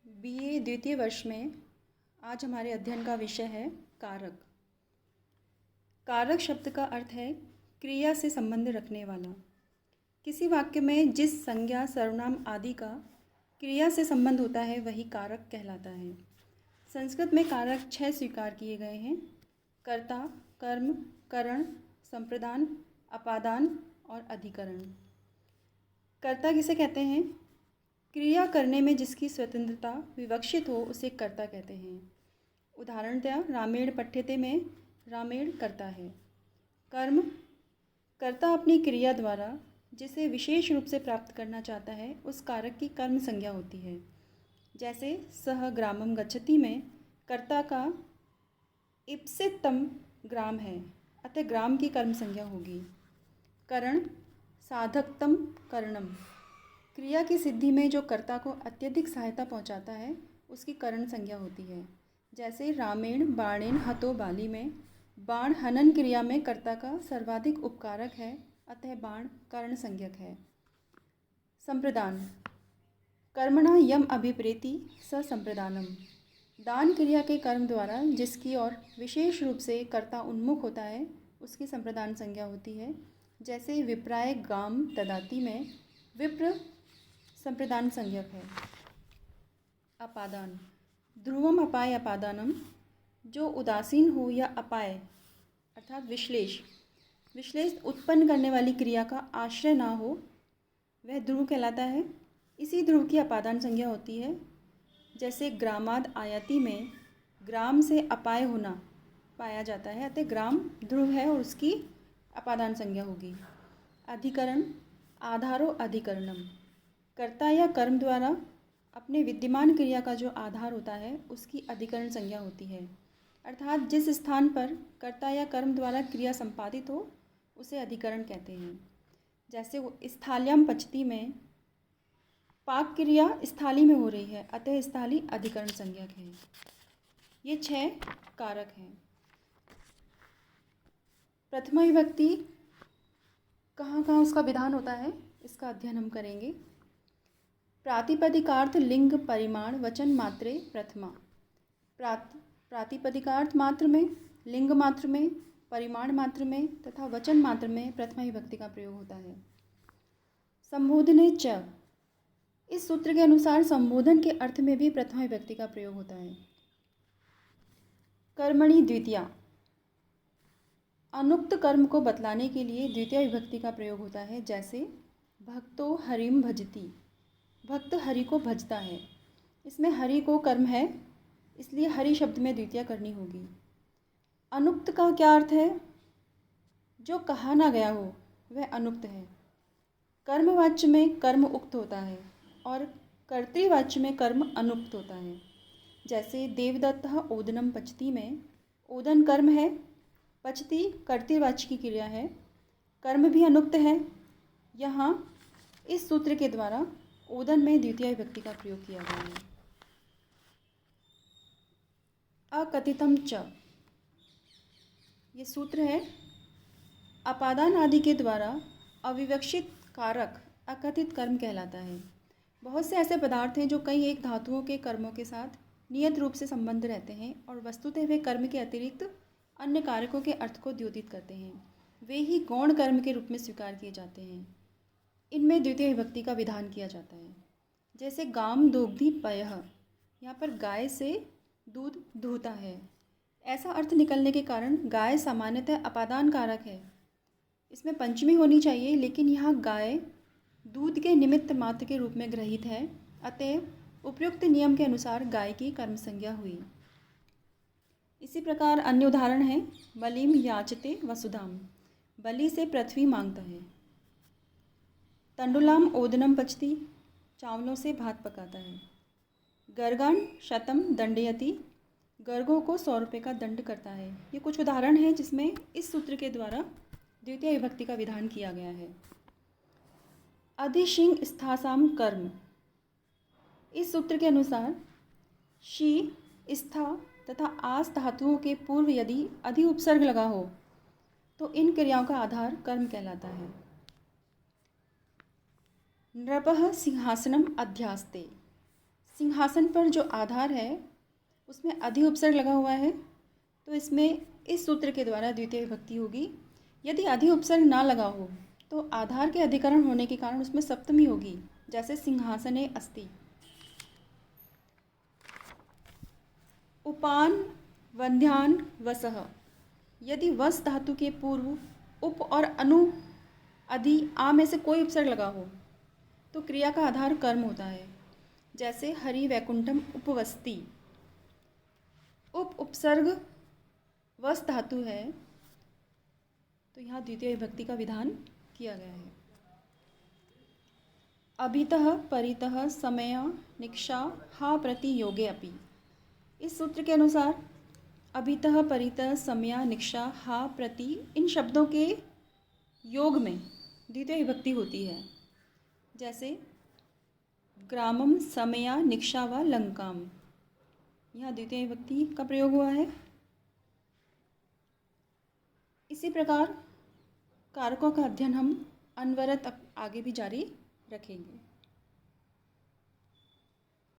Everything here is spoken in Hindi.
बीए द्वितीय वर्ष में आज हमारे अध्ययन का विषय है कारक। कारक शब्द का अर्थ है क्रिया से संबंध रखने वाला। किसी वाक्य में जिस संज्ञा सर्वनाम आदि का क्रिया से संबंध होता है वही कारक कहलाता है। संस्कृत में कारक 6 स्वीकार किए गए हैं: कर्ता, कर्म, करण, संप्रदान, अपादान और अधिकरण। कर्ता किसे कहते हैं? क्रिया करने में जिसकी स्वतंत्रता विवक्षित हो उसे कर्ता कहते हैं। उदाहरणतया रामेण पठ्यते में रामेण कर्ता है। कर्म, कर्ता अपनी क्रिया द्वारा जिसे विशेष रूप से प्राप्त करना चाहता है उस कारक की कर्म संज्ञा होती है। जैसे सह ग्रामम गच्छति में कर्ता का इप्सितम ग्राम है, अतः ग्राम की कर्म संज्ञा होगी। करण, साधकतम करणम, क्रिया की सिद्धि में जो कर्ता को अत्यधिक सहायता पहुंचाता है उसकी करण संज्ञा होती है। जैसे रामेण बाणेन हतो बाली में बाण हनन क्रिया में कर्ता का सर्वाधिक उपकारक है, अतः बाण करण संज्ञक है। संप्रदान, कर्मणा यम अभिप्रेति स संप्रदानम, दान क्रिया के कर्म द्वारा जिसकी ओर विशेष रूप से कर्ता उन्मुख होता है उसकी संप्रदान संज्ञा होती है। जैसे विप्राय गाम ददाति में विप्र संप्रदान संज्ञक है। अपादान, ध्रुवम अपाय अपादानम, जो उदासीन हो या अपाय अर्थात विश्लेष उत्पन्न करने वाली क्रिया का आश्रय ना हो वह ध्रुव कहलाता है। इसी ध्रुव की अपादान संज्ञा होती है। जैसे ग्रामाद आयाति में ग्राम से अपाय होना पाया जाता है, अतः ग्राम ध्रुव है और उसकी अपादान संज्ञा होगी। अधिकरण, आधारो अधिकरणम, कर्ता या कर्म द्वारा अपने विद्यमान क्रिया का जो आधार होता है उसकी अधिकरण संज्ञा होती है। अर्थात जिस स्थान पर कर्ता या कर्म द्वारा क्रिया संपादित हो उसे अधिकरण कहते हैं। जैसे स्थाल्याम पचती में पाक क्रिया स्थाली में हो रही है, अतः स्थाली अधिकरण संज्ञक है। ये 6 कारक हैं। प्रथमा विभक्ति कहाँ कहाँ उसका विधान होता है इसका अध्ययन हम करेंगे। प्रातिपदिकार्थ लिंग परिमाण वचन मात्रे प्रथमा, प्रातिपदिकार्थ मात्र में, लिंग मात्र में, परिमाण मात्र में तथा वचन मात्र में प्रथमा विभक्ति का प्रयोग होता है। संबोधने च, इस सूत्र के अनुसार संबोधन के अर्थ में भी प्रथमा विभक्ति का प्रयोग होता है। कर्मणि द्वितीया, अनुक्त कर्म को बतलाने के लिए द्वितीय विभक्ति का प्रयोग होता है। जैसे भक्तो हरिम भजति, भक्त हरि को भजता है। इसमें हरि को कर्म है इसलिए हरि शब्द में द्वितीय करनी होगी। अनुक्त का क्या अर्थ है? जो कहा ना गया हो वह अनुक्त है। कर्मवाच्य में कर्म उक्त होता है और कर्तृवाच्य में कर्म अनुक्त होता है। जैसे देवदत्तः ओदनम पचति में ओदन कर्म है, पचति कर्तृवाच्य की क्रिया है, कर्म भी अनुक्त है। यहाँ इस सूत्र के द्वारा ओदन में द्वितीय विभक्ति का प्रयोग किया गया है। अकथितम च, ये सूत्र है अपादान आदि के द्वारा अविवक्षित कारक अकथित कर्म कहलाता है। बहुत से ऐसे पदार्थ हैं जो कई एक धातुओं के कर्मों के साथ नियत रूप से संबंध रहते हैं और वस्तुतः वे कर्म के अतिरिक्त अन्य कारकों के अर्थ को द्योतित करते हैं। वे ही गौण कर्म के रूप में स्वीकार किए जाते हैं। इनमें द्वितीय विभक्ति का विधान किया जाता है। जैसे गाम दोग्धि पयः, यहाँ पर गाय से दूध दूहता है। ऐसा अर्थ निकलने के कारण गाय सामान्यतः अपादान कारक है, इसमें पंचमी होनी चाहिए, लेकिन यहाँ गाय दूध के निमित्त मात्र के रूप में ग्रहित है, अतः उपयुक्त नियम के अनुसार गाय की कर्म संज्ञा हुई। इसी प्रकार अन्य उदाहरण है बलिम याचते वसुधाम, बलि से पृथ्वी मांगता है। तंडुलाम ओदनम पचती, चावलों से भात पकाता है। गर्गान शतम दंडयति, गर्गों को 100 रुपये का दंड करता है। ये कुछ उदाहरण हैं जिसमें इस सूत्र के द्वारा द्वितीय विभक्ति का विधान किया गया है। अधिशिंग स्थासाम कर्म, इस सूत्र के अनुसार शी, स्था तथा आस धातुओं के पूर्व यदि अधि उपसर्ग लगा हो तो इन क्रियाओं का आधार कर्म कहलाता है। नृपः सिंहासनम अध्यास्ते, सिंहासन पर जो आधार है उसमें अधि उपसर्ग लगा हुआ है, तो इसमें इस सूत्र के द्वारा द्वितीय विभक्ति होगी। यदि अधि उपसर्ग ना लगा हो तो आधार के अधिकरण होने के कारण उसमें सप्तमी होगी, जैसे सिंहासने अस्ति। उपान वंध्यान वसः, यदि वस धातु के पूर्व उप और अनु अधि आ में से कोई उपसर्ग लगा हो तो क्रिया का आधार कर्म होता है, जैसे हरि वैकुंठम उपवस्ति। उपसर्ग वस धातु है तो यहाँ द्वितीय विभक्ति का विधान किया गया है। अभितः परितः समय निक्षा हा प्रति योगे अपि, इस सूत्र के अनुसार अभितः परितः समय निक्षा हा प्रति इन शब्दों के योग में द्वितीय विभक्ति होती है, जैसे ग्रामम समया निक्षा व लंकाम, यहाँ द्वितीय विभक्ति का प्रयोग हुआ है। इसी प्रकार कारकों का अध्ययन हम अनवरत आगे भी जारी रखेंगे।